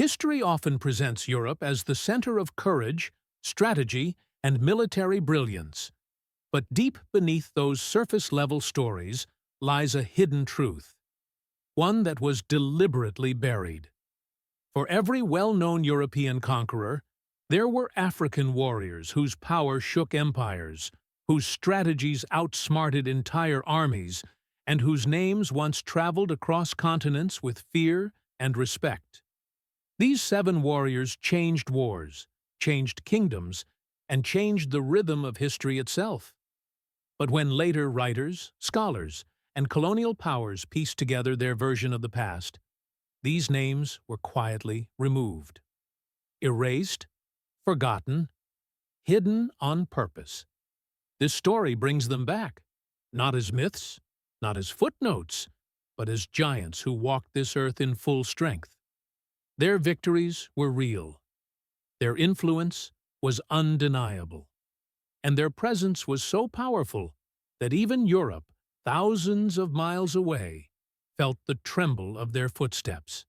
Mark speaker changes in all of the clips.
Speaker 1: History often presents Europe as the center of courage, strategy, and military brilliance. But deep beneath those surface-level stories lies a hidden truth, one that was deliberately buried. For every well-known European conqueror, there were African warriors whose power shook empires, whose strategies outsmarted entire armies, and whose names once traveled across continents with fear and respect. These 7 warriors changed wars, changed kingdoms, and changed the rhythm of history itself. But when later writers, scholars, and colonial powers pieced together their version of the past, these names were quietly removed. Erased, forgotten, hidden on purpose. This story brings them back, not as myths, not as footnotes, but as giants who walked this earth in full strength. Their victories were real. Their influence was undeniable. And their presence was so powerful that even Europe, thousands of miles away, felt the tremble of their footsteps.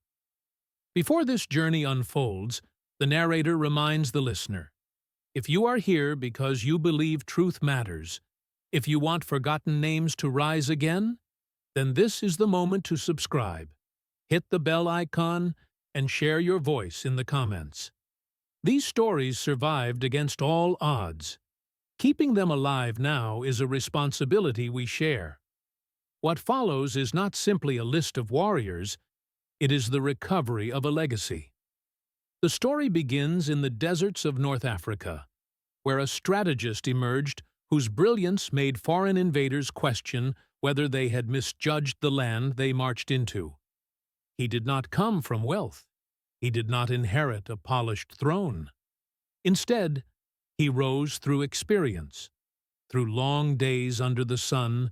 Speaker 1: Before this journey unfolds, the narrator reminds the listener, if you are here because you believe truth matters, if you want forgotten names to rise again, then this is the moment to subscribe. Hit the bell icon and share your voice in the comments. These stories survived against all odds. Keeping them alive now is a responsibility we share. What follows is not simply a list of warriors, it is the recovery of a legacy. The story begins in the deserts of North Africa, where a strategist emerged whose brilliance made foreign invaders question whether they had misjudged the land they marched into. He did not come from wealth. He did not inherit a polished throne. Instead, he rose through experience, through long days under the sun,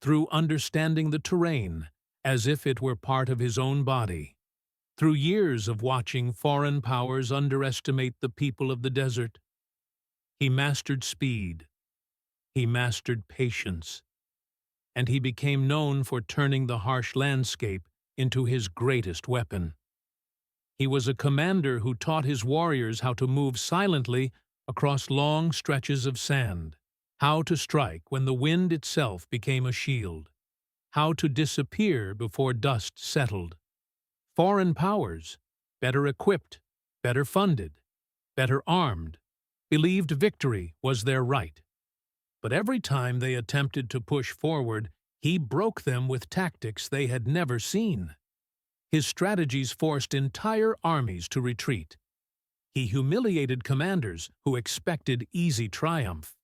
Speaker 1: through understanding the terrain as if it were part of his own body, through years of watching foreign powers underestimate the people of the desert. He mastered speed. He mastered patience. And he became known for turning the harsh landscape into his greatest weapon. He was a commander who taught his warriors how to move silently across long stretches of sand, how to strike when the wind itself became a shield, how to disappear before dust settled. Foreign powers, better equipped, better funded, better armed, believed victory was their right. But every time they attempted to push forward, he broke them with tactics they had never seen. His strategies forced entire armies to retreat. He humiliated commanders who expected easy triumph.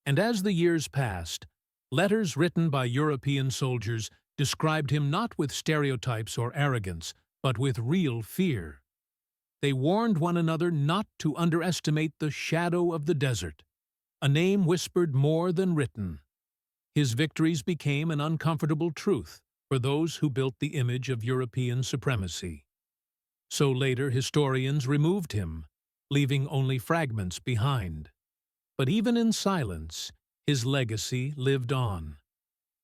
Speaker 1: And as the years passed, letters written by European soldiers described him not with stereotypes or arrogance, but with real fear. They warned one another not to underestimate the shadow of the desert, a name whispered more than written. His victories became an uncomfortable truth for those who built the image of European supremacy. So later historians removed him, leaving only fragments behind. But even in silence, his legacy lived on.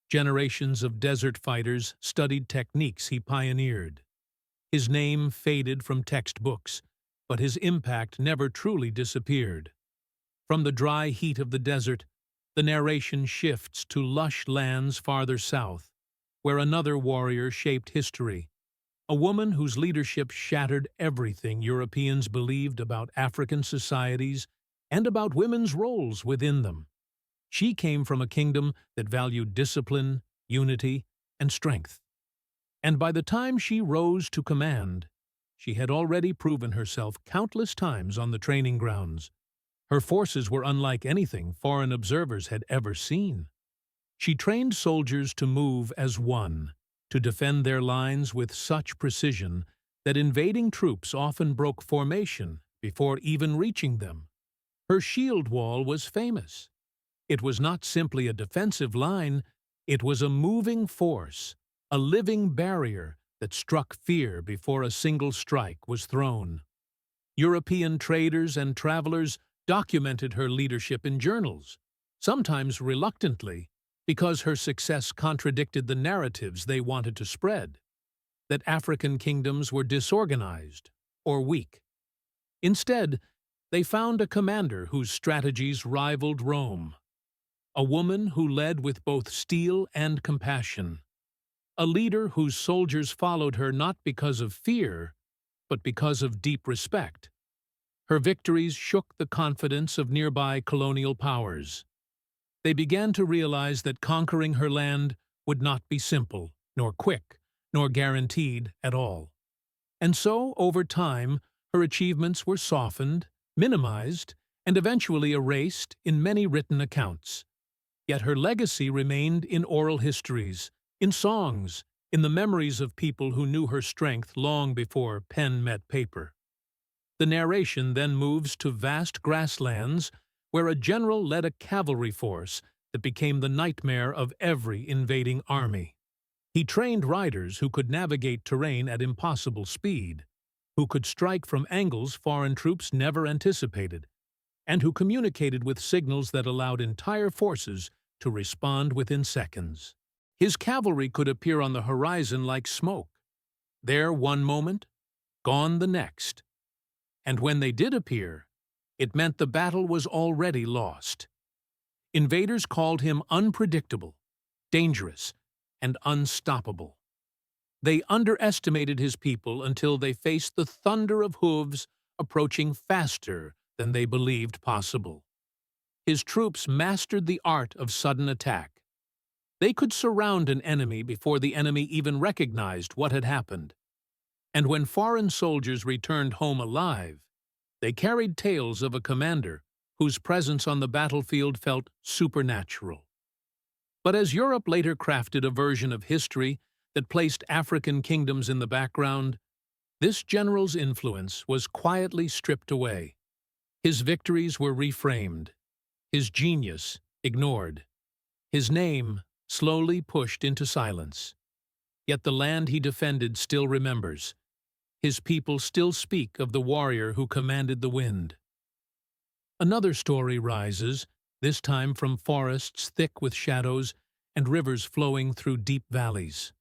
Speaker 1: Generations of desert fighters studied techniques he pioneered. His name faded from textbooks, but his impact never truly disappeared. From the dry heat of the desert, the narration shifts to lush lands farther south, where another warrior shaped history, a woman whose leadership shattered everything Europeans believed about African societies and about women's roles within them. She came from a kingdom that valued discipline, unity, and strength. And by the time she rose to command, she had already proven herself countless times on the training grounds. Her forces were unlike anything foreign observers had ever seen. She trained soldiers to move as one, to defend their lines with such precision that invading troops often broke formation before even reaching them. Her shield wall was famous. It was not simply a defensive line, it was a moving force, a living barrier that struck fear before a single strike was thrown. European traders and travelers documented her leadership in journals, sometimes reluctantly, because her success contradicted the narratives they wanted to spread, that African kingdoms were disorganized, or weak. Instead, they found a commander whose strategies rivaled Rome, a woman who led with both steel and compassion, a leader whose soldiers followed her not because of fear, but because of deep respect. Her victories shook the confidence of nearby colonial powers. They began to realize that conquering her land would not be simple, nor quick, nor guaranteed at all. And so, over time, her achievements were softened, minimized, and eventually erased in many written accounts. Yet her legacy remained in oral histories, in songs, in the memories of people who knew her strength long before pen met paper. The narration then moves to vast grasslands where a general led a cavalry force that became the nightmare of every invading army. He trained riders who could navigate terrain at impossible speed, who could strike from angles foreign troops never anticipated, and who communicated with signals that allowed entire forces to respond within seconds. His cavalry could appear on the horizon like smoke, there one moment, gone the next. And when they did appear, it meant the battle was already lost. Invaders called him unpredictable, dangerous, and unstoppable. They underestimated his people until they faced the thunder of hooves approaching faster than they believed possible. His troops mastered the art of sudden attack. They could surround an enemy before the enemy even recognized what had happened. And when foreign soldiers returned home alive, they carried tales of a commander whose presence on the battlefield felt supernatural. But as Europe later crafted a version of history that placed African kingdoms in the background, this general's influence was quietly stripped away. His victories were reframed, his genius ignored, his name slowly pushed into silence. Yet the land he defended still remembers. His people still speak of the warrior who commanded the wind. Another story rises, this time from forests thick with shadows and rivers flowing through deep valleys.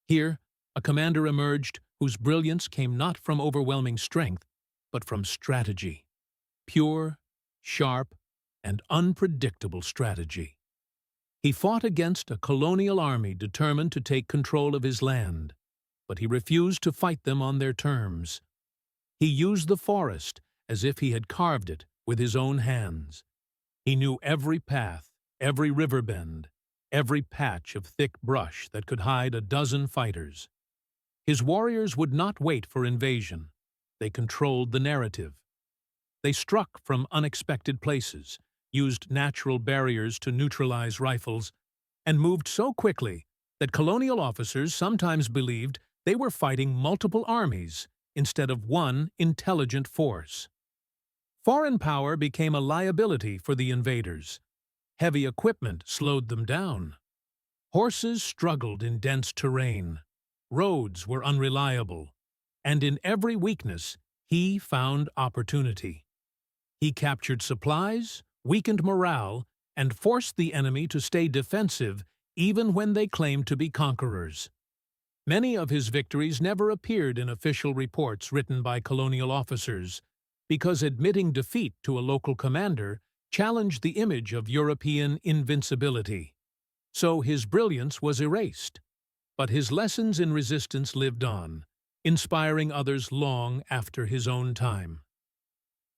Speaker 1: Here, a commander emerged whose brilliance came not from overwhelming strength, but from strategy. Pure, sharp, and unpredictable strategy. He fought against a colonial army determined to take control of his land, but he refused to fight them on their terms. He used the forest as if he had carved it with his own hands. He knew every path, every river bend, every patch of thick brush that could hide a dozen fighters. His warriors would not wait for invasion. They controlled the narrative. They struck from unexpected places, used natural barriers to neutralize rifles, and moved so quickly that colonial officers sometimes believed they were fighting multiple armies instead of one intelligent force. Foreign power became a liability for the invaders. Heavy equipment slowed them down. Horses struggled in dense terrain. Roads were unreliable. And in every weakness, he found opportunity. He captured supplies, weakened morale, and forced the enemy to stay defensive even when they claimed to be conquerors. Many of his victories never appeared in official reports written by colonial officers, because admitting defeat to a local commander challenged the image of European invincibility. So his brilliance was erased, but his lessons in resistance lived on, inspiring others long after his own time.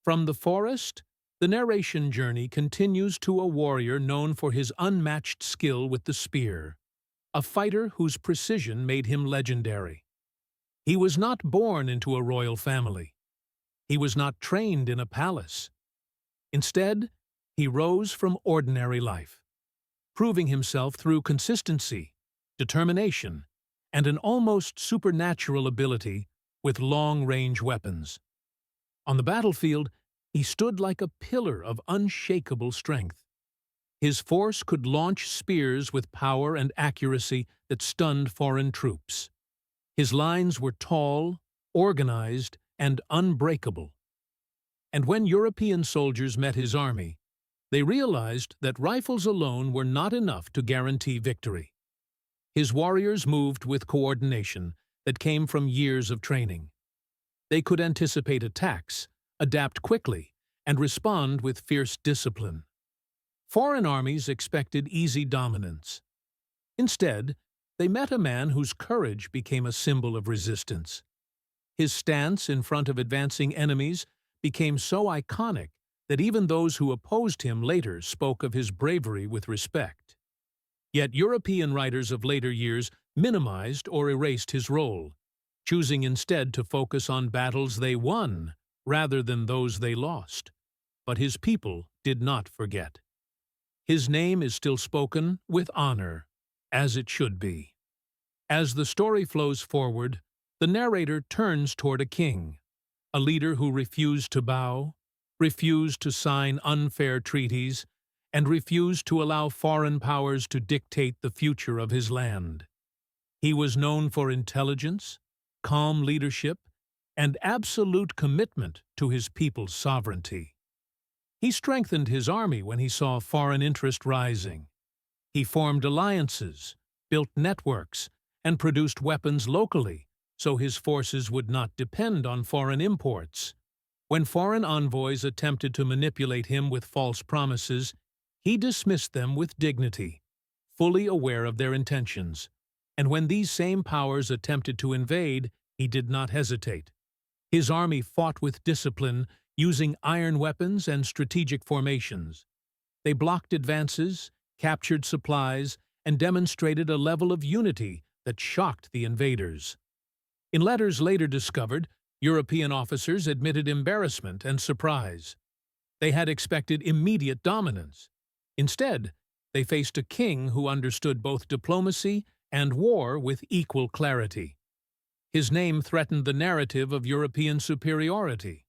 Speaker 1: From the forest, the narration journey continues to a warrior known for his unmatched skill with the spear, a fighter whose precision made him legendary. He was not born into a royal family. He was not trained in a palace. Instead, he rose from ordinary life, proving himself through consistency, determination, and an almost supernatural ability with long-range weapons. On the battlefield, he stood like a pillar of unshakable strength. His force could launch spears with power and accuracy that stunned foreign troops. His lines were tall, organized, and unbreakable. And when European soldiers met his army, they realized that rifles alone were not enough to guarantee victory. His warriors moved with coordination that came from years of training. They could anticipate attacks, adapt quickly, and respond with fierce discipline. Foreign armies expected easy dominance. Instead, they met a man whose courage became a symbol of resistance. His stance in front of advancing enemies became so iconic that even those who opposed him later spoke of his bravery with respect. Yet European writers of later years minimized or erased his role, choosing instead to focus on battles they won rather than those they lost. But his people did not forget. His name is still spoken with honor, as it should be. As the story flows forward, the narrator turns toward a king, a leader who refused to bow, refused to sign unfair treaties, and refused to allow foreign powers to dictate the future of his land. He was known for intelligence, calm leadership, and absolute commitment to his people's sovereignty. He strengthened his army when he saw foreign interest rising. He formed alliances, built networks, and produced weapons locally, so his forces would not depend on foreign imports. When foreign envoys attempted to manipulate him with false promises, he dismissed them with dignity, fully aware of their intentions. And when these same powers attempted to invade, he did not hesitate. His army fought with discipline, using iron weapons and strategic formations. They blocked advances, captured supplies, and demonstrated a level of unity that shocked the invaders. In letters later discovered, European officers admitted embarrassment and surprise. They had expected immediate dominance. Instead, they faced a king who understood both diplomacy and war with equal clarity. His name threatened the narrative of European superiority.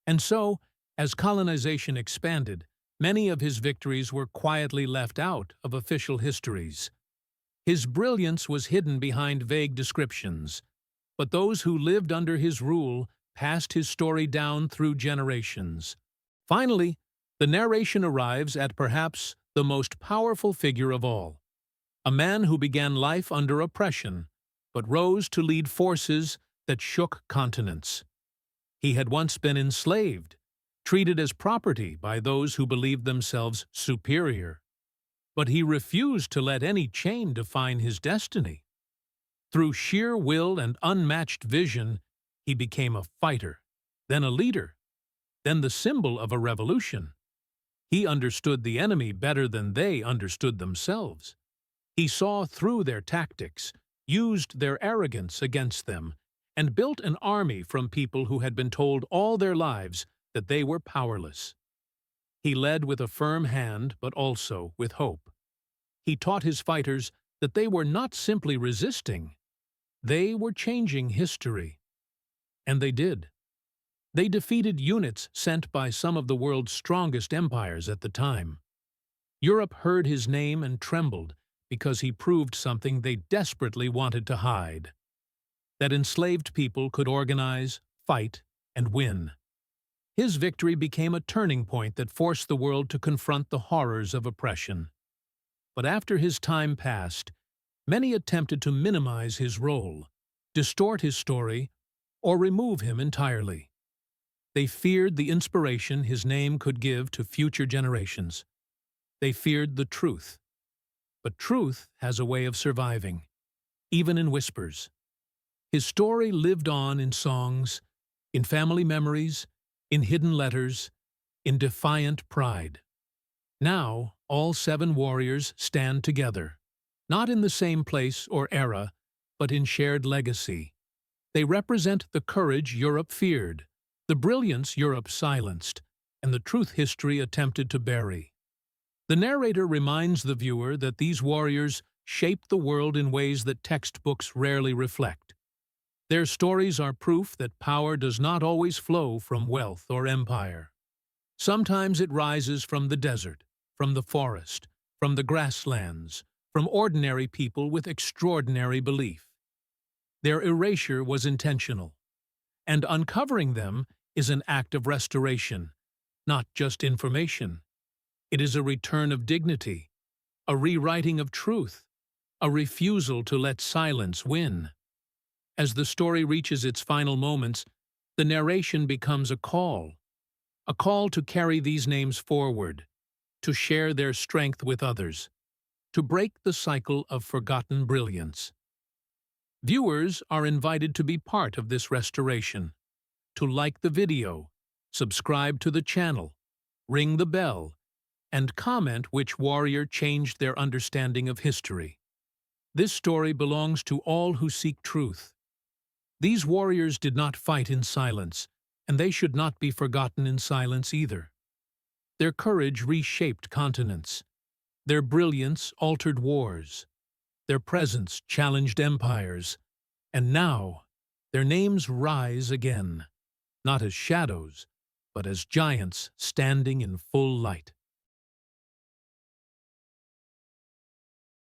Speaker 1: And so, as colonization expanded, many of his victories were quietly left out of official histories. His brilliance was hidden behind vague descriptions, but those who lived under his rule passed his story down through generations. Finally, the narration arrives at perhaps the most powerful figure of all, a man who began life under oppression, but rose to lead forces that shook continents. He had once been enslaved, treated as property by those who believed themselves superior. But he refused to let any chain define his destiny. Through sheer will and unmatched vision, he became a fighter, then a leader, then the symbol of a revolution. He understood the enemy better than they understood themselves. He saw through their tactics, used their arrogance against them, and built an army from people who had been told all their lives that they were powerless. He led with a firm hand, but also with hope. He taught his fighters that they were not simply resisting, they were changing history. And they did. They defeated units sent by some of the world's strongest empires at the time. Europe heard his name and trembled because he proved something they desperately wanted to hide: that enslaved people could organize, fight, and win. His victory became a turning point that forced the world to confront the horrors of oppression. But after his time passed, many attempted to minimize his role, distort his story, or remove him entirely. They feared the inspiration his name could give to future generations. They feared the truth. But truth has a way of surviving, even in whispers. His story lived on in songs, in family memories, in hidden letters, in defiant pride. Now, all 7 warriors stand together, not in the same place or era, but in shared legacy. They represent the courage Europe feared, the brilliance Europe silenced, and the truth history attempted to bury. The narrator reminds the viewer that these warriors shaped the world in ways that textbooks rarely reflect. Their stories are proof that power does not always flow from wealth or empire. Sometimes it rises from the desert, from the forest, from the grasslands, from ordinary people with extraordinary belief. Their erasure was intentional, and uncovering them is an act of restoration, not just information. It is a return of dignity, a rewriting of truth, a refusal to let silence win. As the story reaches its final moments, The narration becomes a call to carry these names forward, to share their strength with others, to break the cycle of forgotten brilliance. Viewers are invited to be part of this restoration, to like the video, subscribe to the channel, ring the bell, and comment which warrior changed their understanding of history. This story belongs to all who seek truth. These warriors did not fight in silence, and they should not be forgotten in silence either. Their courage reshaped continents. Their brilliance altered wars. Their presence challenged empires. And now, their names rise again, not as shadows, but as giants standing in full light.